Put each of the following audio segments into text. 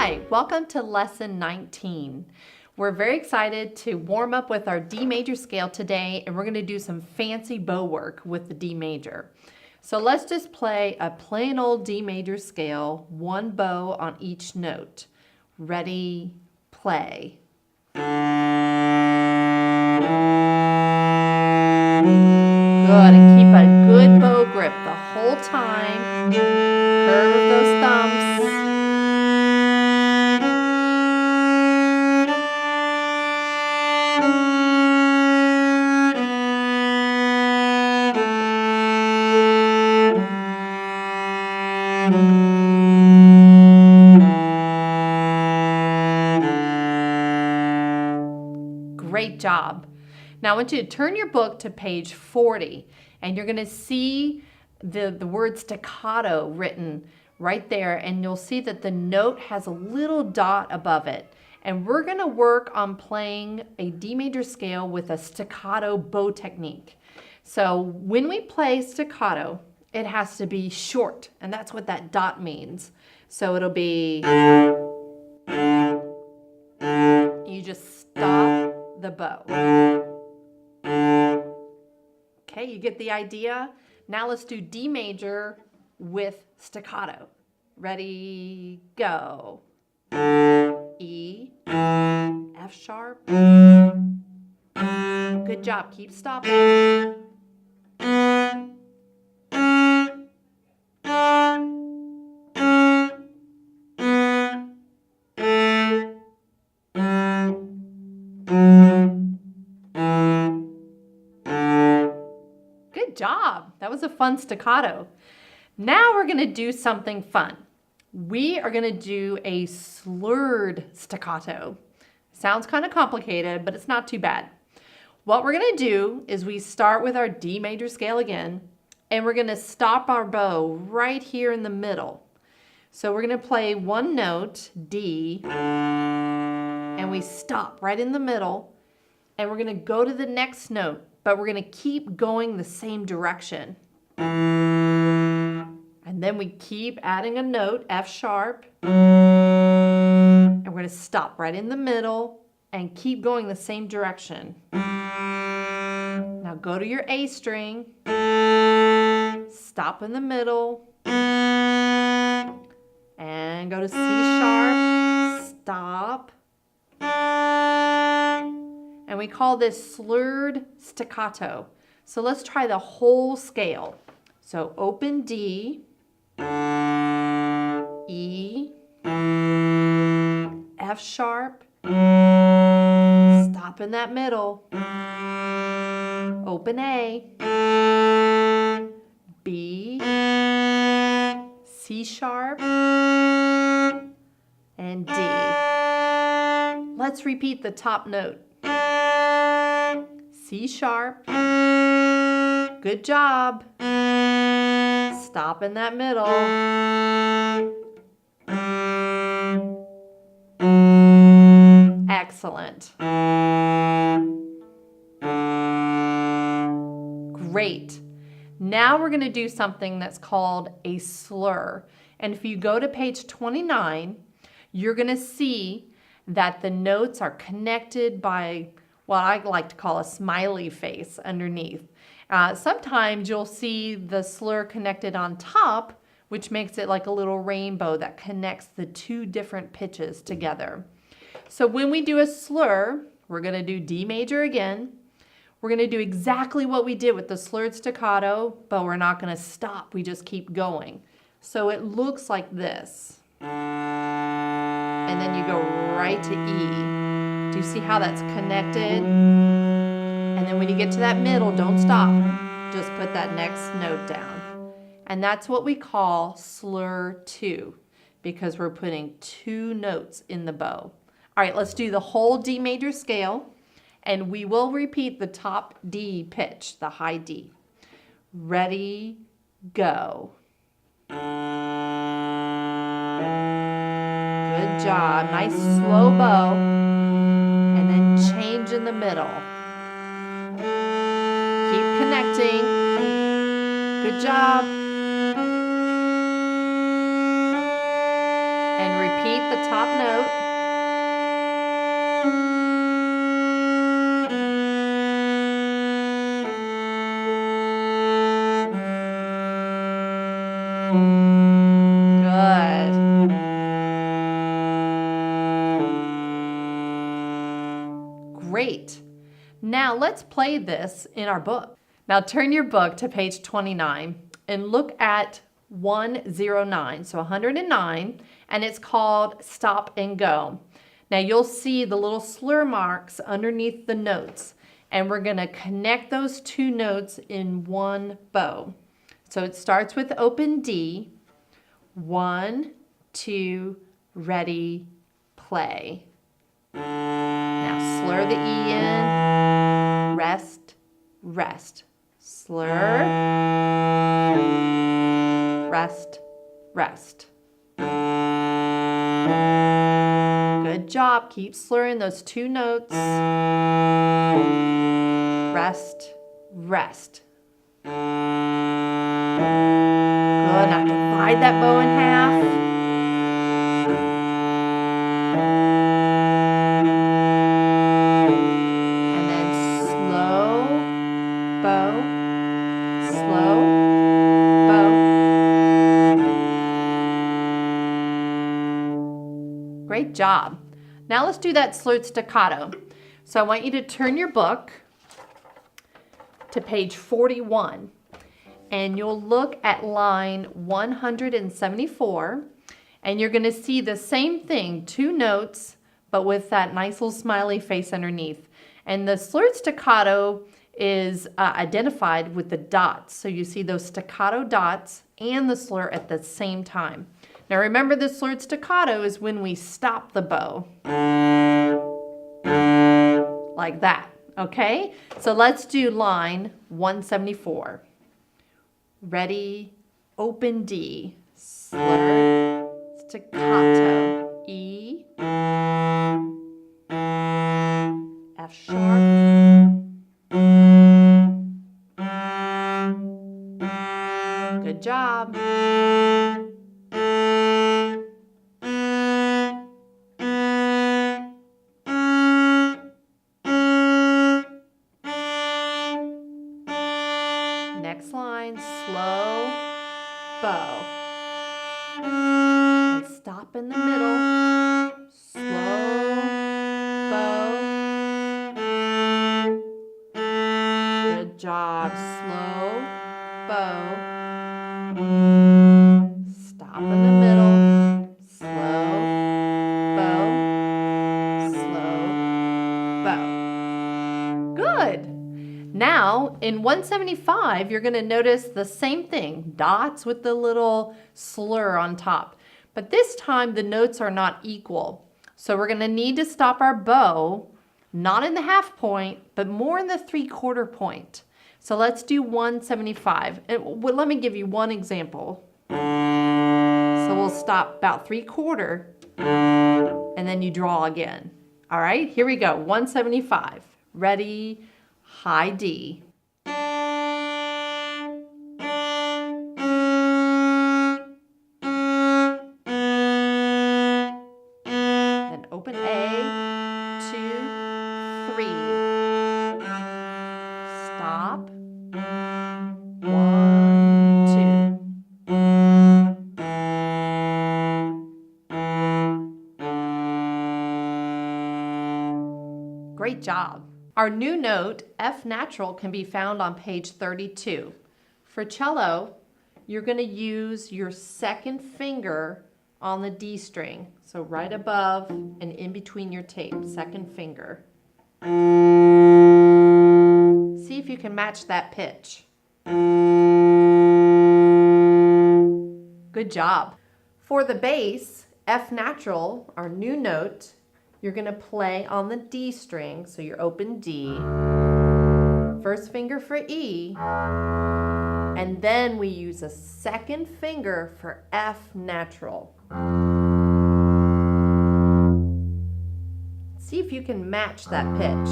Hi, welcome to lesson 19. We're very excited to warm up with our D major scale today, and we're going to do some fancy bow work with the D major. So let's just play a plain old D major scale, one bow on each note. Ready, play. Good, and keep a good bow grip the whole time. Curve those thumbs. Great job. Now I want you to turn your book to page 40, and you're going to see the word staccato written right there, and you'll see that the note has a little dot above it. And we're going to work on playing a D major scale with a staccato bow technique. So when we play staccato, it has to be short, and that's what that dot means. So it'll be, you just stop the bow. Okay, you get the idea? Now let's do D major with staccato. Ready, go. E, F sharp. Good job, keep stopping. Good job. That was a fun staccato. Now we're going to do something fun. We are going to do a slurred staccato. Sounds kind of complicated, but it's not too bad. What we're going to do is we start with our D major scale again, and we're going to stop our bow right here in the middle. So we're going to play one note, D, and we stop right in the middle, and we're going to go to the next note, but we're going to keep going the same direction. And then we keep adding a note, F sharp, and we're going to stop right in the middle and keep going the same direction. Now go to your A string, stop in the middle, and go to C sharp, stop. And we call this slurred staccato. So let's try the whole scale. So open D, E, F sharp, stop in that middle, open A, B, C sharp, and D. Let's repeat the top note. C sharp, good job. Stop in that middle. Excellent. Great. Now we're going to do something that's called a slur. And if you go to page 29, you're going to see that the notes are connected by what I like to call a smiley face underneath. Sometimes you'll see the slur connected on top, which makes it like a little rainbow that connects the two different pitches together. So when we do a slur, we're going to do D major again. We're going to do exactly what we did with the slurred staccato, but we're not going to stop. We just keep going. So it looks like this. And then you go right to E. Do you see how that's connected? And then when you get to that middle, don't stop. Just put that next note down. And that's what we call slur 2, because we're putting 2 notes in the bow. All right, let's do the whole D major scale, and we will repeat the top D pitch, the high D. Ready, go. Good job. Nice slow bow. And then change in the middle. Keep connecting. Good job. And repeat repeat the top note. Good. Great. Now let's play this in our book. Now turn your book to page 29 and look at 109, so 109, and it's called Stop and Go. Now you'll see the little slur marks underneath the notes, and we're going to connect those two notes in one bow. So it starts with open D. 1, 2, ready, play. Now slur the E in, rest, rest. Slur, rest, rest. Good job. Keep slurring those two notes. Rest, rest. Good. Now divide that bow in half. And then slow bow, slow bow. Great job. Now let's do that slurred staccato. So I want you to turn your book to page 41, and you'll look at line 174, and you're going to see the same thing, two notes, but with that nice little smiley face underneath. And the slurred staccato is identified with the dots. So you see those staccato dots and the slur at the same time. Now remember, the slurred staccato is when we stop the bow. Like that, okay? So let's do line 174. Ready, open D, slur, staccato, E, F sharp. Good job. Next line, slow bow. And stop in the middle. Slow bow. Good job. Slow bow. Stop in the middle. Slow bow. Slow bow. Good. Now, in 175, you're going to notice the same thing, dots with the little slur on top. But this time, the notes are not equal. So we're going to need to stop our bow, not in the half point, but more in the 3/4 point. So let's do 175. And let me give you one example. So we'll stop about 3/4, and then you draw again. All right, here we go, 175. Ready? High D. Then open A, 2, 3. Stop. 1, 2. Great job. Our new note, F natural, can be found on page 32. For cello, you're going to use your second finger on the D string. So right above and in between your tape, second finger. See if you can match that pitch. Good job. For the bass, F natural, our new note, you're going to play on the D string, so you're open D, first finger for E, and then we use a second finger for F natural. See if you can match that pitch.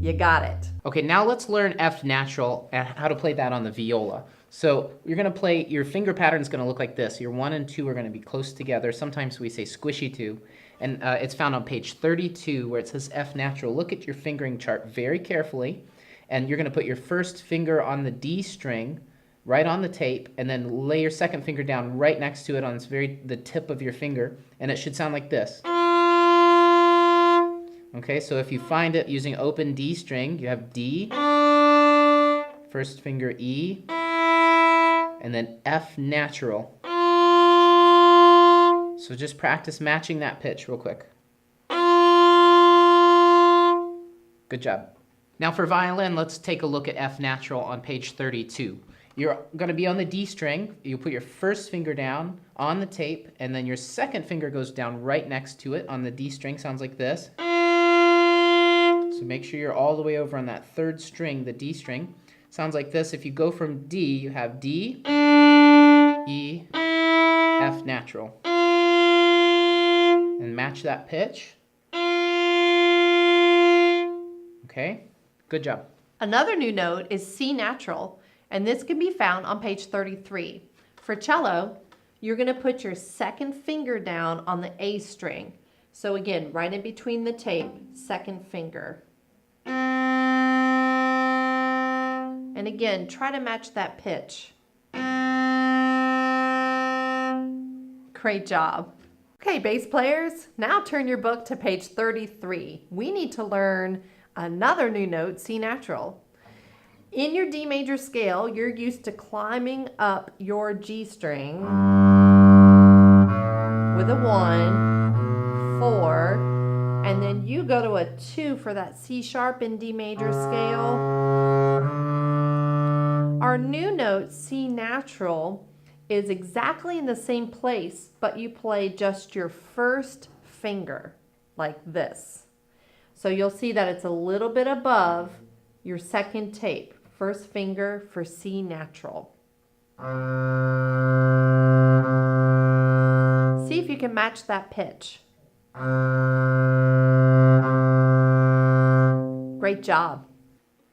You got it. Okay, now let's learn F natural and how to play that on the viola. So you're going to play, your finger pattern is going to look like this. Your 1 and 2 are going to be close together. Sometimes we say squishy 2. And it's found on page 32 where it says F natural. Look at your fingering chart very carefully. And you're going to put your first finger on the D string right on the tape, and then lay your second finger down right next to it on the tip of your finger. And it should sound like this. Okay, so if you find it using open D string, you have D, first finger E, and then F natural. So just practice matching that pitch real quick. Good job. Now for violin, let's take a look at F natural on page 32. You're going to be on the D string. You put your first finger down on the tape, and then your second finger goes down right next to it on the D string. Sounds like this. So make sure you're all the way over on that third string, the D string. Sounds like this. If you go from D, you have D, E, F natural. And match that pitch. Okay, good job. Another new note is C natural, and this can be found on page 33. For cello, you're going to put your second finger down on the A string. So again, right in between the tape, second finger. And again, try to match that pitch. Great job. Okay, bass players, now turn your book to page 33. We need to learn another new note, C natural. In your D major scale, you're used to climbing up your G string with a 1, 4, and then you go to a 2 for that C sharp in D major scale. Our new note, C natural, is exactly in the same place, but you play just your first finger, like this. So you'll see that it's a little bit above your second tape. First finger for C natural. See if you can match that pitch. Great job.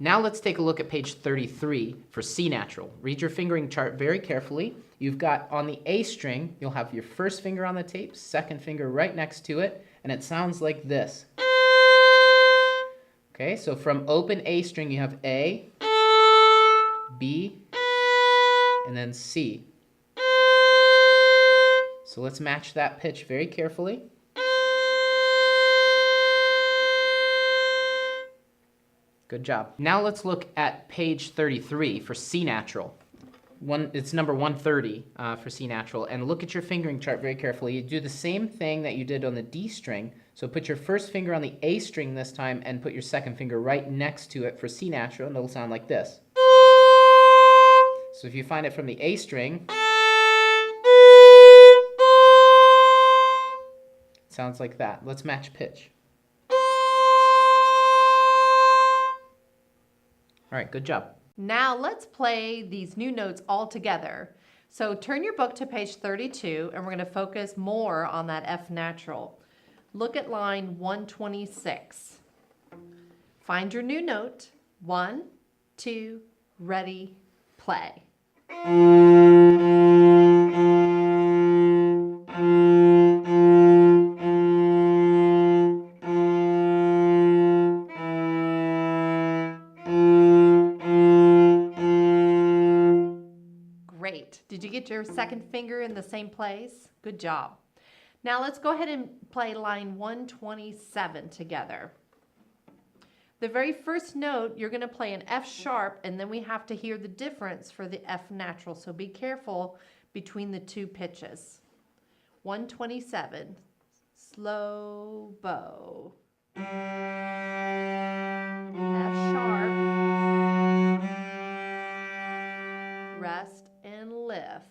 Now let's take a look at page 33 for C natural. Read your fingering chart very carefully. You've got on the A string, you'll have your first finger on the tape, second finger right next to it, and it sounds like this. Okay, so from open A string you have A, B, and then C. So let's match that pitch very carefully. Good job. Now let's look at page 33 for C natural. It's number 130 for C natural. And look at your fingering chart very carefully. You do the same thing that you did on the D string. So put your first finger on the A string this time and put your second finger right next to it for C natural, and it'll sound like this. So if you find it from the A string, it sounds like that. Let's match pitch. All right, good job. Now let's play these new notes all together. So turn your book to page 32, and we're going to focus more on that F natural. Look at line 126. Find your new note. 1, 2, ready, play. Great. Did you get your second finger in the same place? Good job. Now let's go ahead and play line 127 together. The very first note, you're going to play an F sharp, and then we have to hear the difference for the F natural. So be careful between the two pitches. 127, slow bow. F sharp, rest and lift.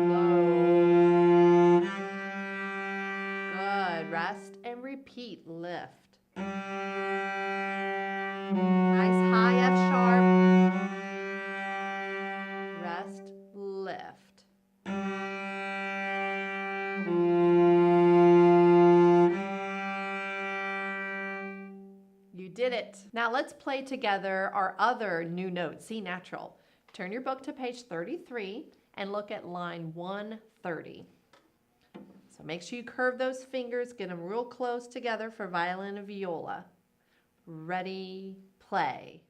Low. Good, rest and repeat, lift. Nice high F sharp, rest, lift. it. Now let's play together our other new note, C natural. Turn your book to page 33 and look at line 130. So make sure you curve those fingers, get them real close together for violin and viola. Ready, play.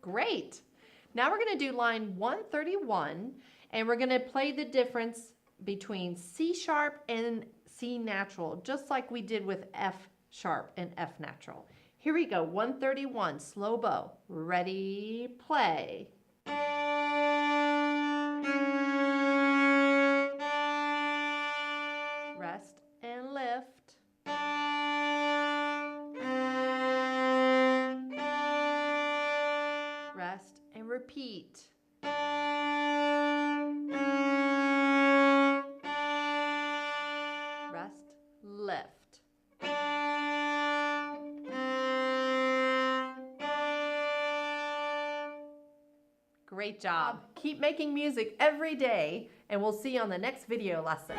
Great. Now we're going to do line 131, and we're going to play the difference between C sharp and C natural, just like we did with F sharp and F natural. Here we go, 131, slow bow. Ready, play. Rest and lift. Rest and repeat. Rest, lift. Great job. Keep making music every day, and we'll see you on the next video lesson.